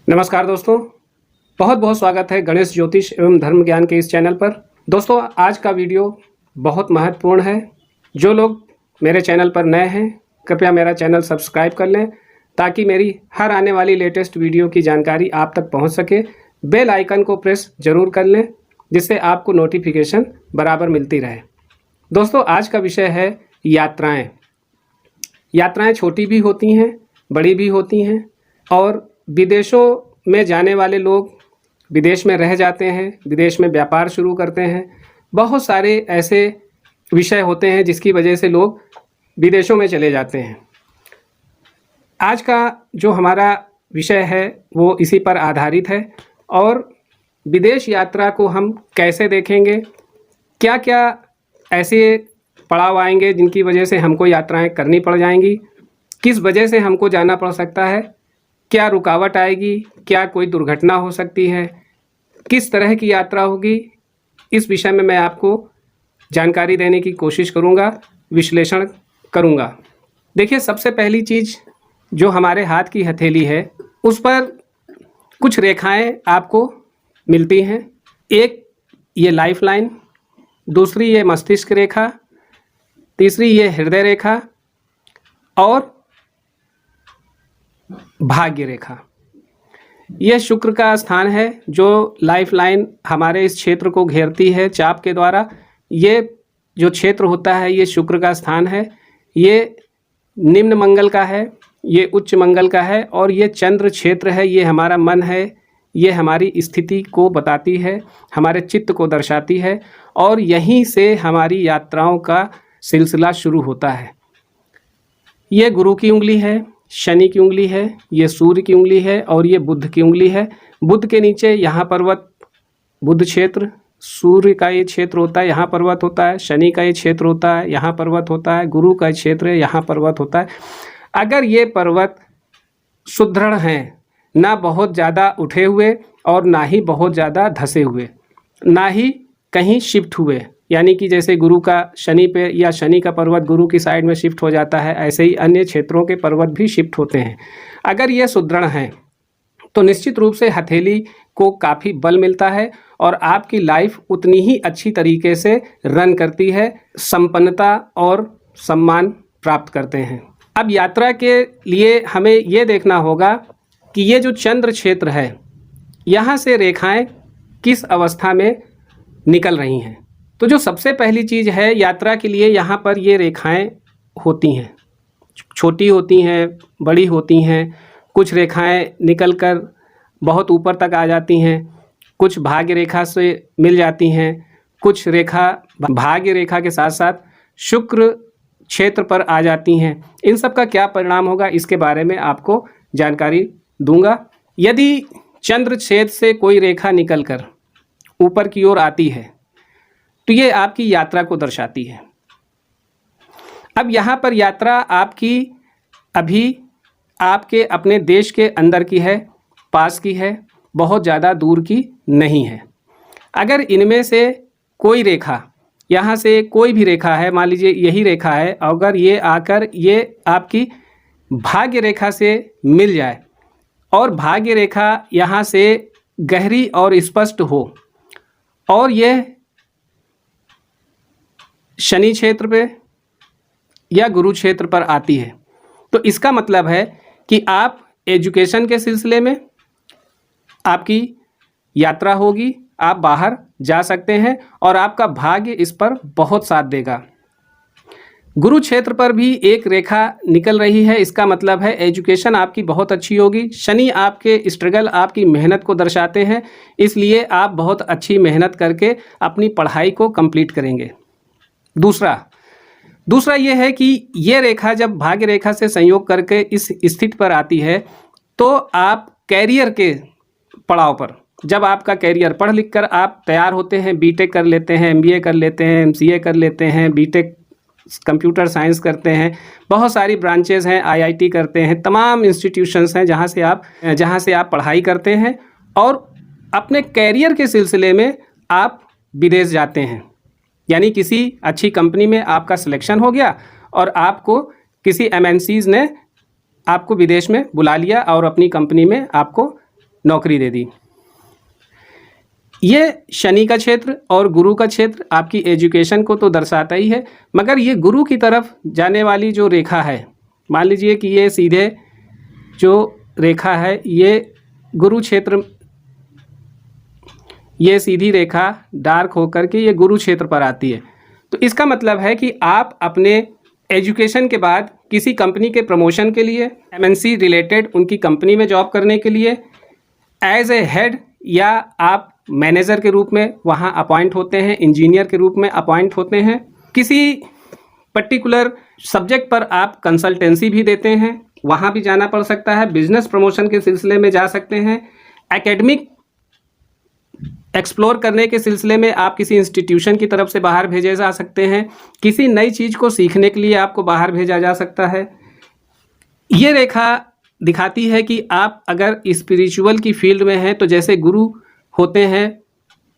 नमस्कार दोस्तों, बहुत बहुत स्वागत है गणेश ज्योतिष एवं धर्म ज्ञान के इस चैनल पर। दोस्तों, आज का वीडियो बहुत महत्वपूर्ण है। जो लोग मेरे चैनल पर नए हैं, कृपया मेरा चैनल सब्सक्राइब कर लें ताकि मेरी हर आने वाली लेटेस्ट वीडियो की जानकारी आप तक पहुंच सके। बेल आइकन को प्रेस जरूर कर लें जिससे आपको नोटिफिकेशन बराबर मिलती रहे। दोस्तों, आज का विषय है यात्राएँ। यात्राएँ छोटी भी होती हैं, बड़ी भी होती हैं और विदेशों में जाने वाले लोग विदेश में रह जाते हैं, विदेश में व्यापार शुरू करते हैं। बहुत सारे ऐसे विषय होते हैं जिसकी वजह से लोग विदेशों में चले जाते हैं। आज का जो हमारा विषय है वो इसी पर आधारित है और विदेश यात्रा को हम कैसे देखेंगे, क्या क्या ऐसे पड़ाव आएंगे जिनकी वजह से हमको यात्राएं करनी पड़ जाएंगी, किस वजह से हमको जाना पड़ सकता है, क्या रुकावट आएगी, क्या कोई दुर्घटना हो सकती है, किस तरह की यात्रा होगी, इस विषय में मैं आपको जानकारी देने की कोशिश करूंगा, विश्लेषण करूंगा। देखिए, सबसे पहली चीज़ जो हमारे हाथ की हथेली है उस पर कुछ रेखाएं आपको मिलती हैं। एक ये लाइफ लाइन, दूसरी ये मस्तिष्क रेखा, तीसरी ये हृदय रेखा और भाग्य रेखा। यह शुक्र का स्थान है जो लाइफ लाइन हमारे इस क्षेत्र को घेरती है चाप के द्वारा। ये जो क्षेत्र होता है ये शुक्र का स्थान है। ये निम्न मंगल का है, ये उच्च मंगल का है और ये चंद्र क्षेत्र है। ये हमारा मन है, ये हमारी स्थिति को बताती है, हमारे चित्त को दर्शाती है और यहीं से हमारी यात्राओं का सिलसिला शुरू होता है। ये गुरु की उंगली है, शनि की उंगली है, ये सूर्य की उंगली है और ये बुध की उंगली है। बुध के नीचे यहाँ पर्वत बुध क्षेत्र, सूर्य का ये क्षेत्र होता है, यहाँ पर्वत होता है, शनि का ये क्षेत्र होता है, यहाँ पर्वत होता है, गुरु का क्षेत्र है, यहाँ पर्वत होता है। अगर ये पर्वत सुदृढ़ हैं, ना बहुत ज़्यादा उठे हुए और ना ही बहुत ज़्यादा धसे हुए, ना ही कहीं शिफ्ट हुए, यानी कि जैसे गुरु का शनि पे या शनि का पर्वत गुरु की साइड में शिफ्ट हो जाता है, ऐसे ही अन्य क्षेत्रों के पर्वत भी शिफ्ट होते हैं। अगर ये सुदृढ़ हैं तो निश्चित रूप से हथेली को काफ़ी बल मिलता है और आपकी लाइफ उतनी ही अच्छी तरीके से रन करती है, संपन्नता और सम्मान प्राप्त करते हैं। अब यात्रा के लिए हमें ये देखना होगा कि ये जो चंद्र क्षेत्र है, यहाँ से रेखाएं किस अवस्था में निकल रही हैं। तो जो सबसे पहली चीज़ है यात्रा के लिए, यहाँ पर ये रेखाएं होती हैं, छोटी होती हैं, बड़ी होती हैं। कुछ रेखाएं निकलकर बहुत ऊपर तक आ जाती हैं, कुछ भाग्य रेखा से मिल जाती हैं, कुछ रेखा भाग्य रेखा के साथ साथ शुक्र क्षेत्र पर आ जाती हैं। इन सब का क्या परिणाम होगा इसके बारे में आपको जानकारी दूंगा। यदि चंद्र क्षेत्र से कोई रेखा निकलकर ऊपर की ओर आती है तो ये आपकी यात्रा को दर्शाती है। अब यहाँ पर यात्रा आपकी अभी आपके अपने देश के अंदर की है, पास की है, बहुत ज़्यादा दूर की नहीं है। अगर इनमें से कोई रेखा, यहाँ से कोई भी रेखा है, मान लीजिए यही रेखा है, अगर ये आकर ये आपकी भाग्य रेखा से मिल जाए और भाग्य रेखा यहाँ से गहरी और स्पष्ट हो और ये शनि क्षेत्र पे या गुरु क्षेत्र पर आती है, तो इसका मतलब है कि आप एजुकेशन के सिलसिले में आपकी यात्रा होगी, आप बाहर जा सकते हैं और आपका भाग्य इस पर बहुत साथ देगा। गुरु क्षेत्र पर भी एक रेखा निकल रही है, इसका मतलब है एजुकेशन आपकी बहुत अच्छी होगी। शनि आपके स्ट्रगल, आपकी मेहनत को दर्शाते हैं, इसलिए आप बहुत अच्छी मेहनत करके अपनी पढ़ाई को कंप्लीट करेंगे। दूसरा ये है कि ये रेखा जब भाग्य रेखा से संयोग करके इस स्थिति पर आती है तो आप कैरियर के पड़ाव पर, जब आपका कैरियर पढ़ लिख कर आप तैयार होते हैं, बीटेक कर लेते हैं, एमबीए कर लेते हैं, एमसीए कर लेते हैं, बीटेक कंप्यूटर साइंस करते हैं, बहुत सारी ब्रांचेस हैं, आईआईटी करते हैं, तमाम इंस्टीट्यूशंस हैं जहाँ से आप पढ़ाई करते हैं और अपने कैरियर के सिलसिले में आप विदेश जाते हैं। यानी किसी अच्छी कंपनी में आपका सिलेक्शन हो गया और आपको किसी एमएनसीज ने आपको विदेश में बुला लिया और अपनी कंपनी में आपको नौकरी दे दी। ये शनि का क्षेत्र और गुरु का क्षेत्र आपकी एजुकेशन को तो दर्शाता ही है, मगर ये गुरु की तरफ जाने वाली जो रेखा है, मान लीजिए कि ये सीधे जो रेखा है ये गुरु क्षेत्र, ये सीधी रेखा डार्क होकर के ये गुरु क्षेत्र पर आती है। तो इसका मतलब है कि आप अपने एजुकेशन के बाद किसी कंपनी के प्रमोशन के लिए, एमएनसी रिलेटेड उनकी कंपनी में जॉब करने के लिए एज ए हेड या आप मैनेजर के रूप में वहाँ अपॉइंट होते हैं, इंजीनियर के रूप में अपॉइंट होते हैं। किसी पर्टिकुलर सब्जेक्ट पर आप कंसल्टेंसी भी देते हैं, वहाँ भी जाना पड़ सकता है। बिजनेस प्रमोशन के सिलसिले में जा सकते हैं। एकेडमिक एक्सप्लोर करने के सिलसिले में आप किसी इंस्टीट्यूशन की तरफ से बाहर भेजे जा सकते हैं। किसी नई चीज़ को सीखने के लिए आपको बाहर भेजा जा सकता है। ये रेखा दिखाती है कि आप अगर स्पिरिचुअल की फील्ड में हैं तो जैसे गुरु होते हैं,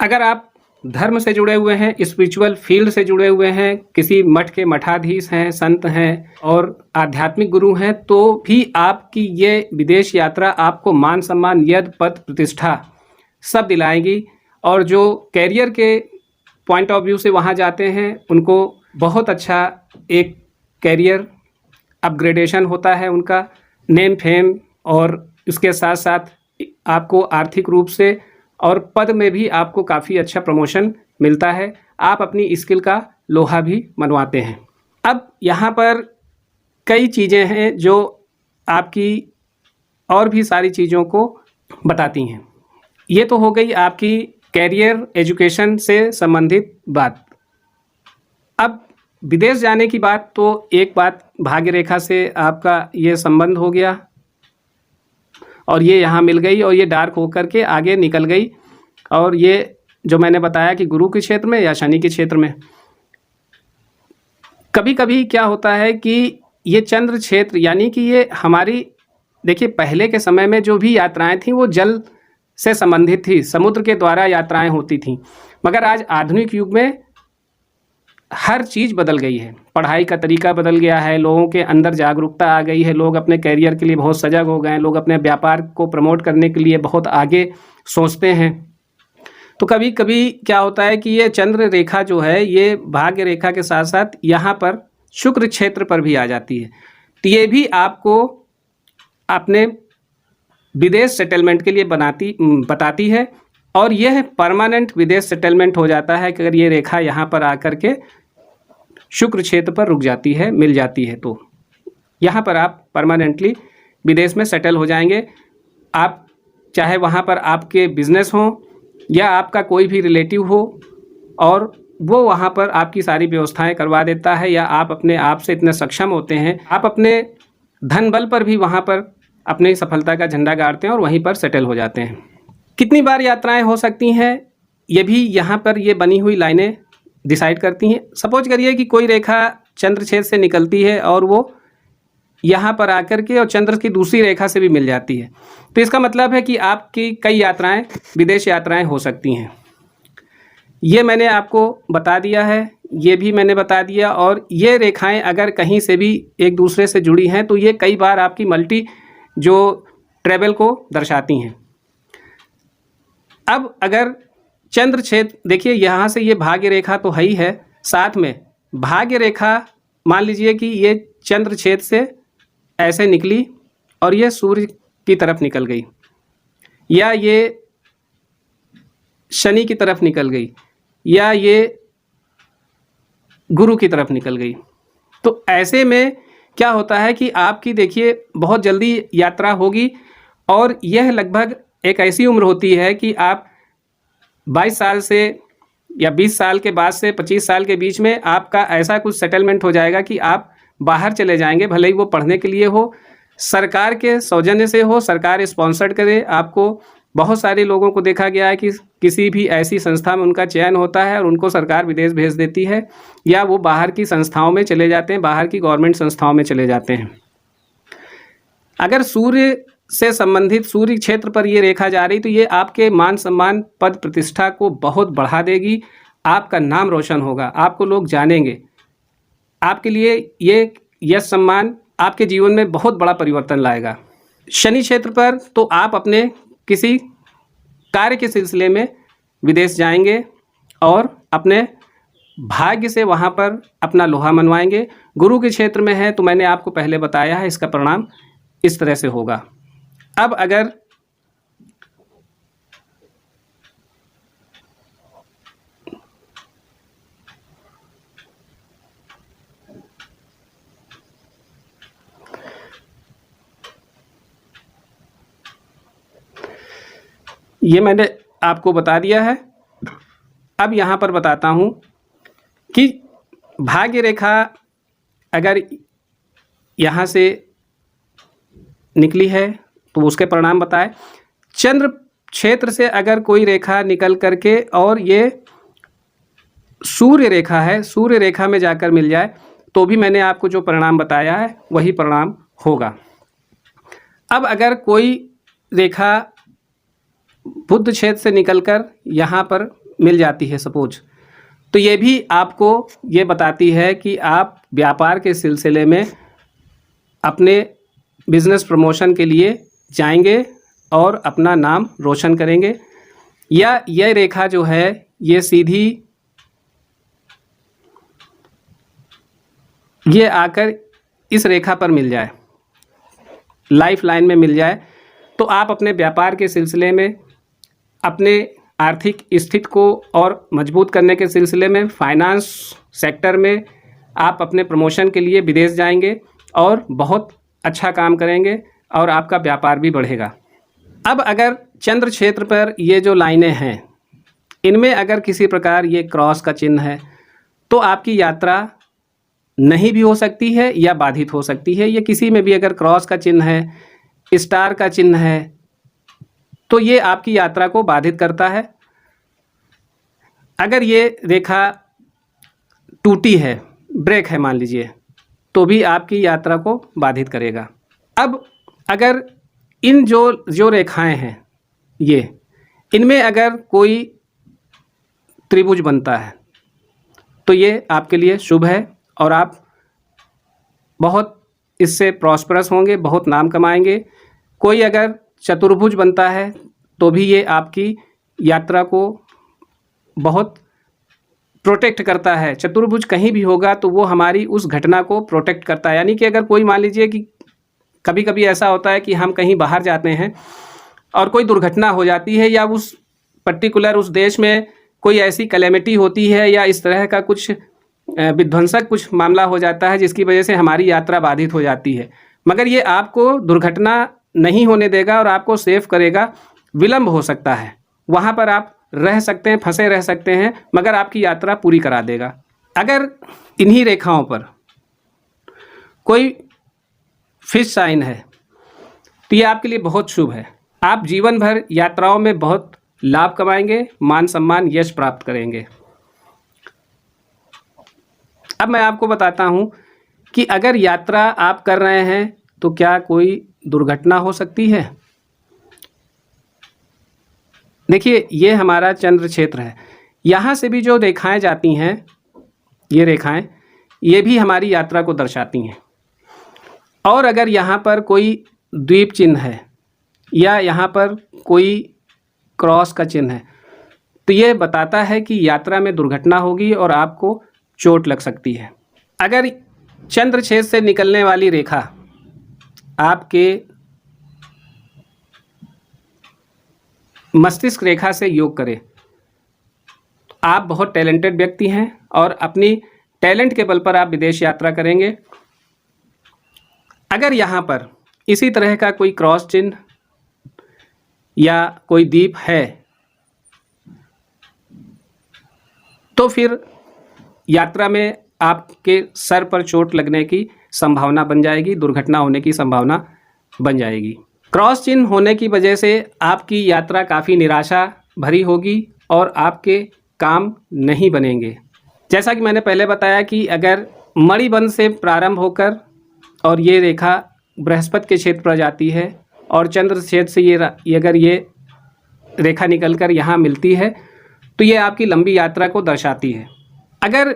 अगर आप धर्म से जुड़े हुए हैं, स्पिरिचुअल फील्ड से जुड़े हुए हैं, किसी मठ के मठाधीश हैं, संत हैं और आध्यात्मिक गुरु हैं, तो भी आपकी ये विदेश यात्रा आपको मान सम्मान, यद, पद, प्रतिष्ठा सब दिलाएगी। और जो कैरियर के पॉइंट ऑफ व्यू से वहाँ जाते हैं उनको बहुत अच्छा एक कैरियर अपग्रेडेशन होता है, उनका नेम फेम, और उसके साथ साथ आपको आर्थिक रूप से और पद में भी आपको काफ़ी अच्छा प्रमोशन मिलता है। आप अपनी स्किल का लोहा भी मनवाते हैं। अब यहाँ पर कई चीज़ें हैं जो आपकी और भी सारी चीज़ों को बताती हैं। ये तो हो गई आपकी कैरियर एजुकेशन से संबंधित बात। अब विदेश जाने की बात, तो एक बात भाग्य रेखा से आपका ये संबंध हो गया और ये यहाँ मिल गई और ये डार्क होकर के आगे निकल गई। और ये जो मैंने बताया कि गुरु के क्षेत्र में या शनि के क्षेत्र में, कभी कभी क्या होता है कि ये चंद्र क्षेत्र, यानी कि ये हमारी, देखिए पहले के समय में जो भी यात्राएं थीं वो जल से संबंधित थी, समुद्र के द्वारा यात्राएं होती थीं। मगर आज आधुनिक युग में हर चीज़ बदल गई है, पढ़ाई का तरीका बदल गया है, लोगों के अंदर जागरूकता आ गई है, लोग अपने कैरियर के लिए बहुत सजग हो गए हैं, लोग अपने व्यापार को प्रमोट करने के लिए बहुत आगे सोचते हैं। तो कभी कभी क्या होता है कि ये चंद्र रेखा जो है ये भाग्य रेखा के साथ साथ यहाँ पर शुक्र क्षेत्र पर भी आ जाती है। तो ये भी आपको अपने विदेश सेटलमेंट के लिए बताती है और यह परमानेंट विदेश सेटलमेंट हो जाता है कि अगर ये रेखा यहाँ पर आकर के शुक्र क्षेत्र पर रुक जाती है, मिल जाती है, तो यहाँ पर आप परमानेंटली विदेश में सेटल हो जाएंगे। आप चाहे वहाँ पर आपके बिजनेस हों या आपका कोई भी रिलेटिव हो और वो वहाँ पर आपकी सारी व्यवस्थाएं करवा देता है, या आप अपने आप से इतने सक्षम होते हैं, आप अपने धन बल पर भी वहाँ पर अपनी सफलता का झंडा गाड़ते हैं और वहीं पर सेटल हो जाते हैं। कितनी बार यात्राएं हो सकती हैं ये भी यहाँ पर ये बनी हुई लाइनें डिसाइड करती हैं। सपोज करिए कि कोई रेखा चंद्र क्षेत्र से निकलती है और वो यहाँ पर आकर के और चंद्र की दूसरी रेखा से भी मिल जाती है, तो इसका मतलब है कि आपकी कई यात्राएं, विदेश यात्राएं हो सकती हैं। ये मैंने आपको बता दिया है, ये भी मैंने बता दिया। और ये रेखाएं अगर कहीं से भी एक दूसरे से जुड़ी हैं तो ये कई बार आपकी मल्टी जो ट्रेवल को दर्शाती हैं। अब अगर चंद्र क्षेत्र, देखिए यहाँ से ये भाग्य रेखा तो है ही है, साथ में भाग्य रेखा मान लीजिए कि ये चंद्र क्षेत्र से ऐसे निकली और ये सूर्य की तरफ निकल गई, या ये शनि की तरफ निकल गई, या ये गुरु की तरफ निकल गई। तो ऐसे में क्या होता है कि आपकी देखिए बहुत जल्दी यात्रा होगी और यह लगभग एक ऐसी उम्र होती है कि आप 22 साल से या 20 साल के बाद से 25 साल के बीच में आपका ऐसा कुछ सेटलमेंट हो जाएगा कि आप बाहर चले जाएंगे, भले ही वो पढ़ने के लिए हो, सरकार के सौजन्य से हो, सरकार स्पॉन्सर्ड करे आपको। बहुत सारे लोगों को देखा गया है कि किसी भी ऐसी संस्था में उनका चयन होता है और उनको सरकार विदेश भेज देती है, या वो बाहर की संस्थाओं में चले जाते हैं, बाहर की गवर्नमेंट संस्थाओं में चले जाते हैं। अगर सूर्य से संबंधित सूर्य क्षेत्र पर ये रेखा जा रही तो ये आपके मान सम्मान, पद प्रतिष्ठा को बहुत बढ़ा देगी, आपका नाम रोशन होगा, आपको लोग जानेंगे, आपके लिए ये यश सम्मान आपके जीवन में बहुत बड़ा परिवर्तन लाएगा। शनि क्षेत्र पर तो आप अपने किसी कार्य के सिलसिले में विदेश जाएंगे और अपने भाग्य से वहाँ पर अपना लोहा मनवाएंगे। गुरु के क्षेत्र में है तो मैंने आपको पहले बताया है, इसका परिणाम इस तरह से होगा। अब अगर ये मैंने आपको बता दिया है। अब यहाँ पर बताता हूँ कि भाग्य रेखा अगर यहाँ से निकली है तो उसके परिणाम बताए। चंद्र क्षेत्र से अगर कोई रेखा निकल करके और ये सूर्य रेखा है, सूर्य रेखा में जाकर मिल जाए तो भी मैंने आपको जो परिणाम बताया है वही परिणाम होगा। अब अगर कोई रेखा बुध क्षेत्र से निकलकर यहाँ पर मिल जाती है सपोज, तो ये भी आपको ये बताती है कि आप व्यापार के सिलसिले में अपने बिजनेस प्रमोशन के लिए जाएंगे और अपना नाम रोशन करेंगे। या यह रेखा जो है ये सीधी ये आकर इस रेखा पर मिल जाए, लाइफ लाइन में मिल जाए, तो आप अपने व्यापार के सिलसिले में, अपने आर्थिक स्थिति को और मजबूत करने के सिलसिले में, फाइनेंस सेक्टर में आप अपने प्रमोशन के लिए विदेश जाएंगे और बहुत अच्छा काम करेंगे और आपका व्यापार भी बढ़ेगा। अब अगर चंद्र क्षेत्र पर ये जो लाइनें हैं इनमें अगर किसी प्रकार ये क्रॉस का चिन्ह है तो आपकी यात्रा नहीं भी हो सकती है या बाधित हो सकती है। ये किसी में भी अगर क्रॉस का चिन्ह है, स्टार का चिन्ह है, तो ये आपकी यात्रा को बाधित करता है। अगर ये रेखा टूटी है, ब्रेक है मान लीजिए, तो भी आपकी यात्रा को बाधित करेगा। अब अगर इन जो रेखाएं हैं ये, इनमें अगर कोई त्रिभुज बनता है तो ये आपके लिए शुभ है और आप बहुत इससे प्रॉस्परस होंगे, बहुत नाम कमाएंगे। कोई अगर चतुर्भुज बनता है तो भी ये आपकी यात्रा को बहुत प्रोटेक्ट करता है। चतुर्भुज कहीं भी होगा तो वो हमारी उस घटना को प्रोटेक्ट करता है। यानी कि अगर कोई मान लीजिए कि कभी कभी ऐसा होता है कि हम कहीं बाहर जाते हैं और कोई दुर्घटना हो जाती है या उस पर्टिकुलर उस देश में कोई ऐसी कैलेमिटी होती है या इस तरह का कुछ विध्वंसक कुछ मामला हो जाता है जिसकी वजह से हमारी यात्रा बाधित हो जाती है, मगर ये आपको दुर्घटना नहीं होने देगा और आपको सेफ करेगा। विलंब हो सकता है, वहाँ पर आप रह सकते हैं, फंसे रह सकते हैं, मगर आपकी यात्रा पूरी करा देगा। अगर इन्हीं रेखाओं पर कोई फिश साइन है तो ये आपके लिए बहुत शुभ है। आप जीवन भर यात्राओं में बहुत लाभ कमाएंगे, मान सम्मान यश प्राप्त करेंगे। अब मैं आपको बताता हूँ कि अगर यात्रा आप कर रहे हैं तो क्या कोई दुर्घटना हो सकती है। देखिए ये हमारा चंद्र क्षेत्र है, यहाँ से भी जो रेखाएं जाती हैं, ये रेखाएं ये भी हमारी यात्रा को दर्शाती हैं। और अगर यहाँ पर कोई द्वीप चिन्ह है या यहाँ पर कोई क्रॉस का चिन्ह है तो ये बताता है कि यात्रा में दुर्घटना होगी और आपको चोट लग सकती है। अगर चंद्र क्षेत्र से निकलने वाली रेखा आपके मस्तिष्क रेखा से योग करे तो आप बहुत टैलेंटेड व्यक्ति हैं और अपनी टैलेंट के बल पर आप विदेश यात्रा करेंगे। अगर यहाँ पर इसी तरह का कोई क्रॉस चिन्ह या कोई द्वीप है तो फिर यात्रा में आपके सर पर चोट लगने की संभावना बन जाएगी, दुर्घटना होने की संभावना बन जाएगी। क्रॉस चिन्ह होने की वजह से आपकी यात्रा काफ़ी निराशा भरी होगी और आपके काम नहीं बनेंगे। जैसा कि मैंने पहले बताया कि अगर मणिबंध से प्रारंभ होकर और ये रेखा बृहस्पति के क्षेत्र पर जाती है और चंद्र क्षेत्र से ये अगर ये रेखा निकलकर यहाँ मिलती है तो ये आपकी लंबी यात्रा को दर्शाती है। अगर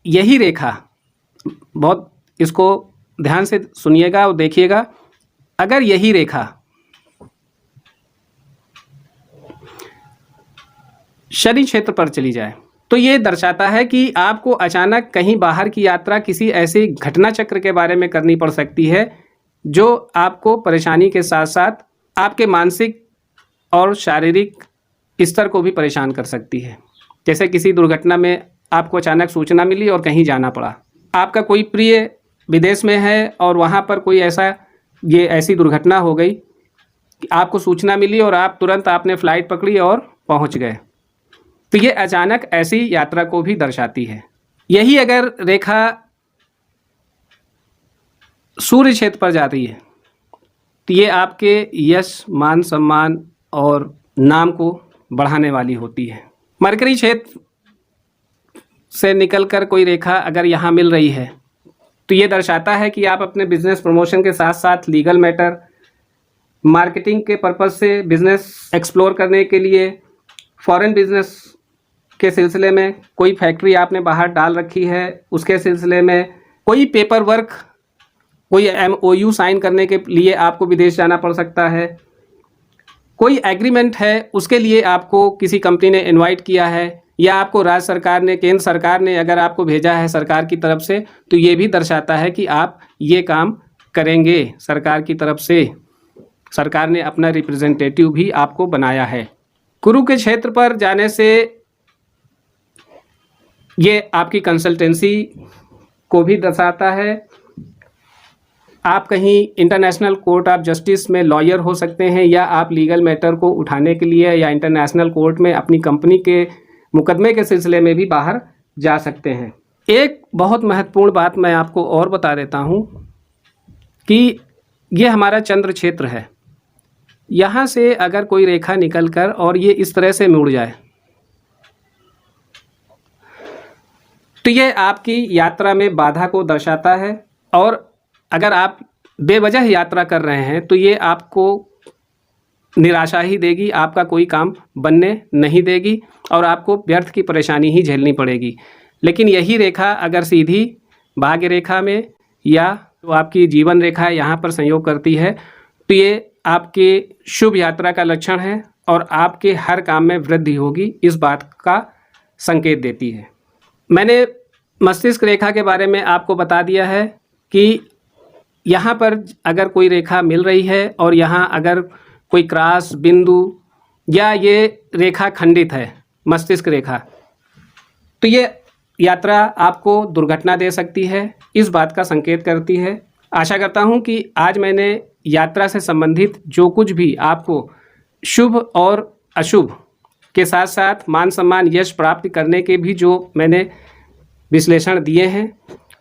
यही रेखा, बहुत इसको ध्यान से सुनिएगा और देखिएगा, अगर यही रेखा शनि क्षेत्र पर चली जाए तो ये दर्शाता है कि आपको अचानक कहीं बाहर की यात्रा किसी ऐसे घटना चक्र के बारे में करनी पड़ सकती है जो आपको परेशानी के साथ साथ आपके मानसिक और शारीरिक स्तर को भी परेशान कर सकती है। जैसे किसी दुर्घटना में आपको अचानक सूचना मिली और कहीं जाना पड़ा, आपका कोई प्रिय विदेश में है और वहाँ पर कोई ऐसी दुर्घटना हो गई कि आपको सूचना मिली और आप तुरंत आपने फ़्लाइट पकड़ी और पहुँच गए, तो ये अचानक ऐसी यात्रा को भी दर्शाती है। यही अगर रेखा सूर्य क्षेत्र पर जा रही है तो ये आपके यश, मान सम्मान और नाम को बढ़ाने वाली होती है। मरकरी क्षेत्र से निकलकर कोई रेखा अगर यहाँ मिल रही है तो ये दर्शाता है कि आप अपने बिजनेस प्रमोशन के साथ साथ लीगल मैटर, मार्केटिंग के पर्पज़ से बिज़नेस एक्सप्लोर करने के लिए, फॉरेन बिजनेस के सिलसिले में, कोई फैक्ट्री आपने बाहर डाल रखी है उसके सिलसिले में, कोई पेपर वर्क, कोई MOU साइन करने के लिए आपको विदेश जाना पड़ सकता है, कोई एग्रीमेंट है उसके लिए आपको किसी कंपनी ने इनवाइट किया है या आपको राज्य सरकार ने, केंद्र सरकार ने अगर आपको भेजा है सरकार की तरफ से, तो ये भी दर्शाता है कि आप ये काम करेंगे सरकार की तरफ से। सरकार ने अपना रिप्रेजेंटेटिव भी आपको बनाया है। गुरु के क्षेत्र पर जाने से ये आपकी कंसल्टेंसी को भी दर्शाता है। आप कहीं इंटरनेशनल कोर्ट ऑफ जस्टिस में लॉयर हो सकते हैं या आप लीगल मैटर को उठाने के लिए या इंटरनेशनल कोर्ट में अपनी कंपनी के मुकदमे के सिलसिले में भी बाहर जा सकते हैं। एक बहुत महत्वपूर्ण बात मैं आपको और बता देता हूँ कि ये हमारा चंद्र क्षेत्र है। यहाँ से अगर कोई रेखा निकलकर और ये इस तरह से मुड़ जाए तो ये आपकी यात्रा में बाधा को दर्शाता है, और अगर आप बेवजह यात्रा कर रहे हैं तो ये आपको निराशा ही देगी, आपका कोई काम बनने नहीं देगी और आपको व्यर्थ की परेशानी ही झेलनी पड़ेगी। लेकिन यही रेखा अगर सीधी भाग्य रेखा में या तो आपकी जीवन रेखा यहाँ पर संयोग करती है तो ये आपके शुभ यात्रा का लक्षण है और आपके हर काम में वृद्धि होगी, इस बात का संकेत देती है। मैंने मस्तिष्क रेखा के बारे में आपको बता दिया है कि यहाँ पर अगर कोई रेखा मिल रही है और यहाँ अगर कोई क्रॉस बिंदु या ये रेखा खंडित है, मस्तिष्क रेखा, तो ये यात्रा आपको दुर्घटना दे सकती है, इस बात का संकेत करती है। आशा करता हूँ कि आज मैंने यात्रा से संबंधित जो कुछ भी आपको शुभ और अशुभ के साथ साथ मान सम्मान यश प्राप्त करने के भी जो मैंने विश्लेषण दिए हैं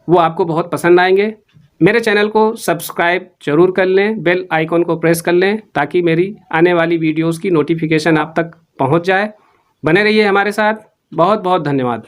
वो आपको बहुत पसंद आएंगे। मेरे चैनल को सब्सक्राइब जरूर कर लें, बेल आइकॉन को प्रेस कर लें ताकि मेरी आने वाली वीडियोस की नोटिफिकेशन आप तक पहुंच जाए। बने रहिए हमारे साथ। बहुत बहुत धन्यवाद।